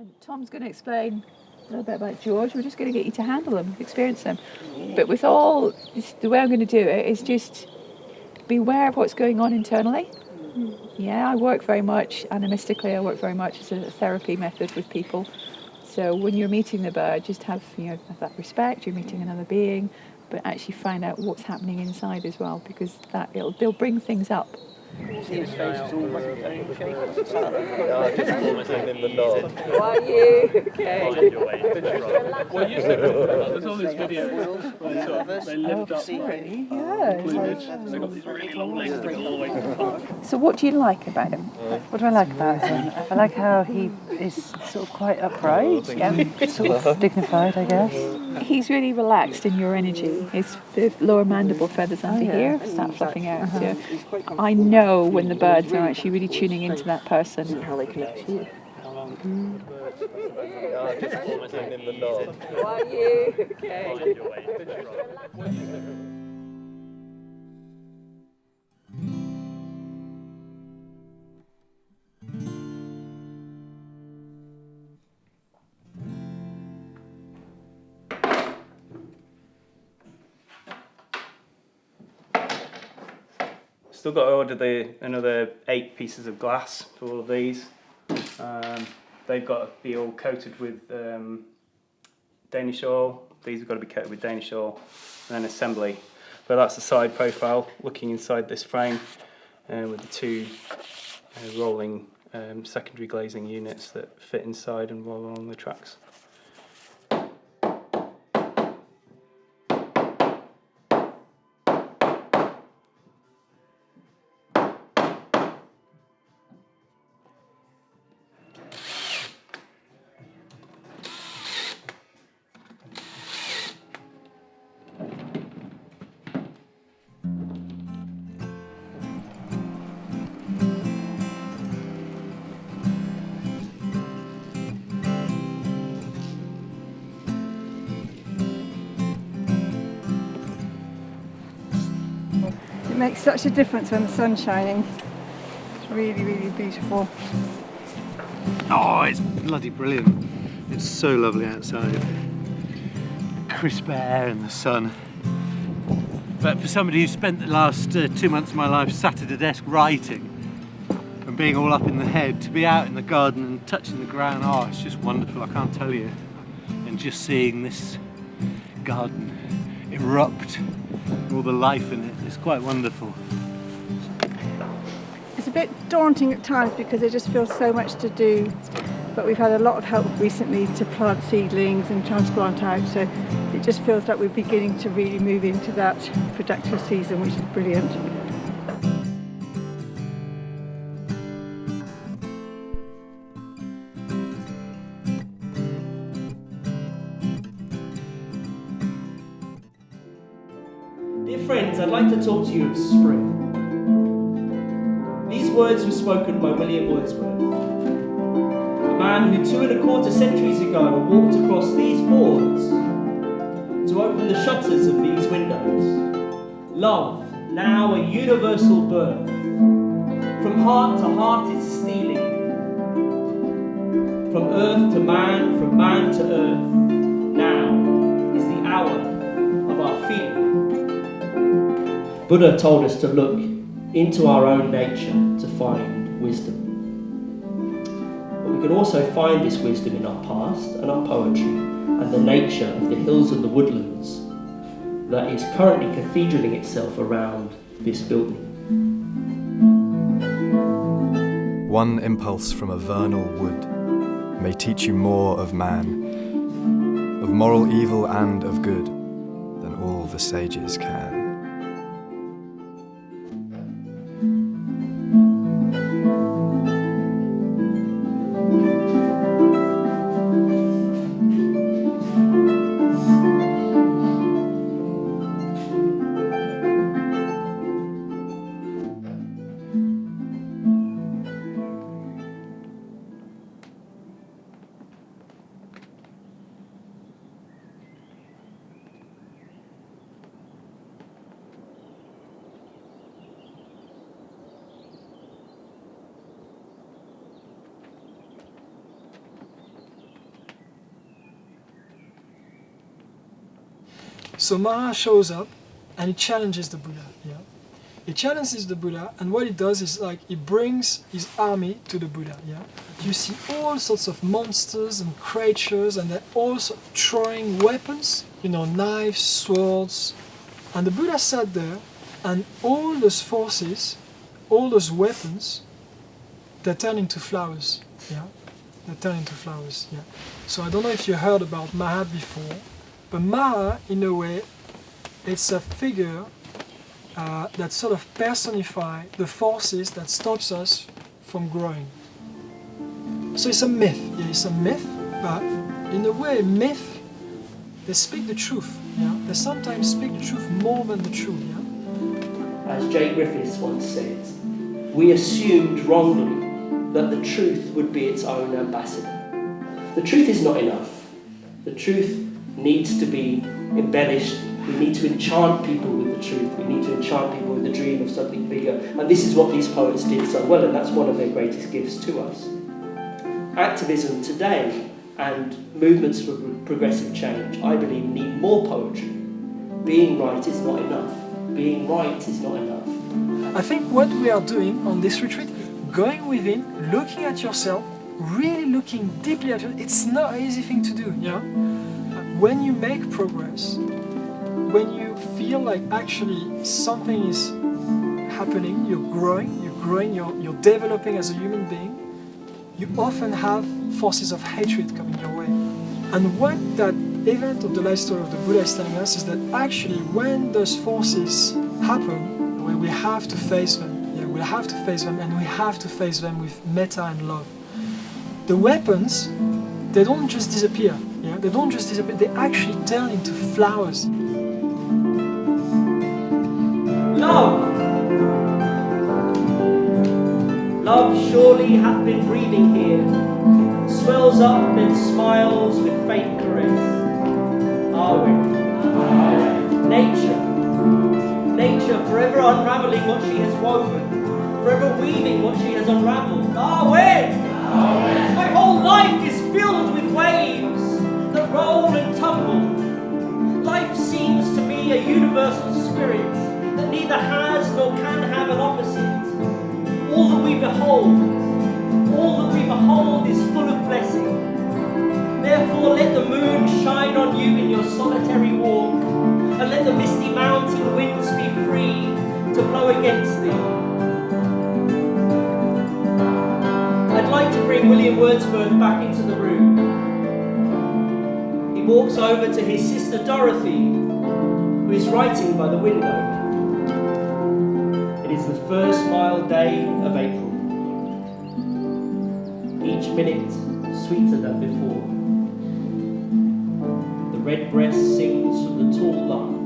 And Tom's going to explain a little bit about George. We're just going to get you to handle them, experience them. But with all this, the way I'm going to do it is just be aware of what's going on internally. Yeah, I work very much animistically. I work very much as a therapy method with people. So when you're meeting the bird, just have have that respect. You're meeting another being, but actually find out what's happening inside as well, because they'll bring things up. His face is all shaking. Just almost like in the nod. How are you? Okay. Well, you said there's all these videos. They lift up. They got really long legs that go all the way to the top. So what do you like about him? What do I like about him? I like how he is sort of quite upright, sort of dignified, I guess. He's really relaxed in your energy. The lower mandible feathers under here start fluffing out. So I know when the birds are actually really tuning into that person. How they connect to you. Just almost like in the nod. How are you? Okay. Still got to order another 8 pieces of glass for all of these. They've got to be all coated with Danish oil. These have got to be coated with Danish oil, and then assembly. But that's the side profile, looking inside this frame with the 2 rolling secondary glazing units that fit inside and roll along the tracks. It makes such a difference when the sun's shining. It's really, really beautiful. Oh, it's bloody brilliant. It's so lovely outside. Crisp air and the sun. But for somebody who spent the last 2 months of my life sat at a desk writing and being all up in the head, to be out in the garden and touching the ground, oh, it's just wonderful, I can't tell you. And just seeing this garden erupt, all the life in it, it's quite wonderful. It's a bit daunting at times because there just feels so much to do, but we've had a lot of help recently to plant seedlings and transplant out, so it just feels like we're beginning to really move into that productive season, which is brilliant. Dear friends, I'd like to talk to you of spring. These words were spoken by William Wordsworth, a man who 2¼ centuries ago walked across these boards to open the shutters of these windows. Love, now a universal birth, from heart to heart is stealing, from earth to man, from man to earth. Now is the hour of our feeling. Buddha told us to look into our own nature to find wisdom. But we can also find this wisdom in our past and our poetry and the nature of the hills and the woodlands that is currently cathedraling itself around this building. One impulse from a vernal wood may teach you more of man, of moral evil and of good, than all the sages can. So Mara shows up and he challenges the Buddha. Yeah? He challenges the Buddha, and what he does is like he brings his army to the Buddha. Yeah? You see all sorts of monsters and creatures, and they're all throwing weapons, knives, swords. And the Buddha sat there, and all those forces, all those weapons, they turn into flowers. Yeah? They turn into flowers. Yeah? So I don't know if you heard about Mara before, but Mara, in a way, it's a figure that sort of personifies the forces that stops us from growing. So it's a myth. Yeah, it's a myth, but in a way, myth, they speak the truth. Yeah? They sometimes speak the truth more than the truth. Yeah? As Jay Griffiths once said, we assumed wrongly that the truth would be its own ambassador. The truth is not enough. The truth needs to be embellished. We need to enchant people with the truth. We need to enchant people with the dream of something bigger. And this is what these poets did so well, and that's one of their greatest gifts to us. Activism today and movements for progressive change, I believe, need more poetry. Being right is not enough. Being right is not enough. I think what we are doing on this retreat, going within, looking at yourself, really looking deeply at yourself, it's not an easy thing to do. Yeah? When you make progress, when you feel like actually something is happening, you're growing, you're developing as a human being, you often have forces of hatred coming your way. And what that event of the life story of the Buddha is telling us is that actually when those forces happen, we have to face them. Yeah, we have to face them, and we have to face them with metta and love. The weapons, they don't just disappear. Yeah? They don't just disappear, they actually turn into flowers. Love! Love surely hath been breathing here, swells up then smiles with faint caress. Are we? Nature forever unravelling what she has woven, forever weaving what she has unravelled. Are we? My whole life is filled with waves that roll and tumble. Life seems to me a universal spirit that neither has nor can have an opposite. All that we behold is full of blessing. Therefore let the moon shine on you in your solitary walk, and let the misty mountain winds be free to blow against thee. I'd like to bring William Wordsworth back into the room. He walks over to his sister Dorothy, who is writing by the window. It is the first mild day of April. Each minute sweeter than before. The red breast sings from the tall larch.